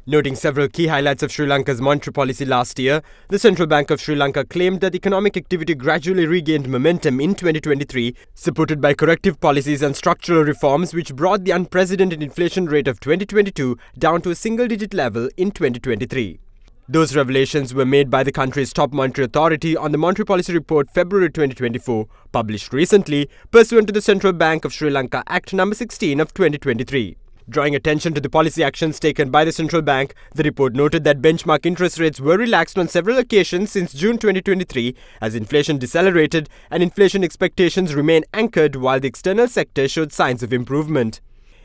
Noting several key highlights of Sri Lanka's monetary policy last year, the Central Bank of Sri Lanka claimed that economic activity gradually regained momentum in 2023, supported by corrective policies and structural reforms which brought the unprecedented inflation rate of 2022 down to a single-digit level in 2023. Those revelations were made by the country's top monetary authority on the Monetary Policy Report February 2024, published recently pursuant to the Central Bank of Sri Lanka Act No. 16 of 2023. Drawing attention to the policy actions taken by the central bank, the report noted that benchmark interest rates were relaxed on several occasions since June 2023 as inflation decelerated and inflation expectations remain anchored while the external sector showed signs of improvement.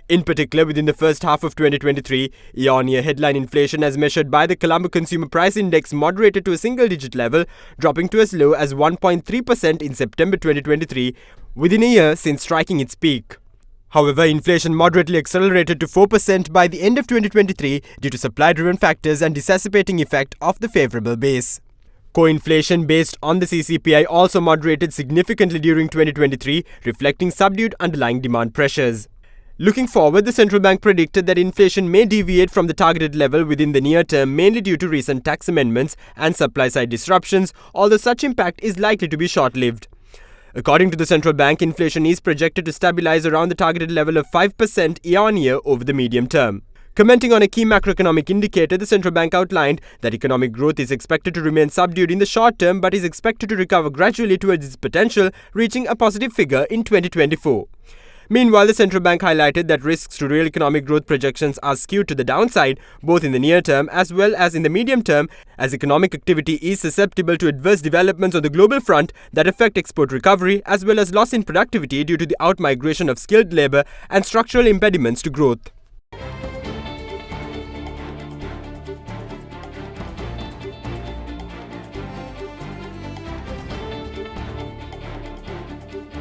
In particular, within the first half of 2023, year-on-year headline inflation as measured by the Colombo Consumer Price Index moderated to a single-digit level, dropping to as low as 1.3% in September 2023, within a year since striking its peak. However, inflation moderately accelerated to 4% by the end of 2023 due to supply-driven factors and dissipating effect of the favourable base. Core inflation based on the CCPI also moderated significantly during 2023, reflecting subdued underlying demand pressures. Looking forward, the central bank predicted that inflation may deviate from the targeted level within the near term, mainly due to recent tax amendments and supply-side disruptions, although such impact is likely to be short-lived. According to the central bank, inflation is projected to stabilize around the targeted level of 5% year-on-year over the medium term. Commenting on a key macroeconomic indicator, the central bank outlined that economic growth is expected to remain subdued in the short term but is expected to recover gradually towards its potential, reaching a positive figure in 2024. Meanwhile, the central bank highlighted that risks to real economic growth projections are skewed to the downside, both in the near term as well as in the medium term, as economic activity is susceptible to adverse developments on the global front that affect export recovery as well as loss in productivity due to the outmigration of skilled labor and structural impediments to growth.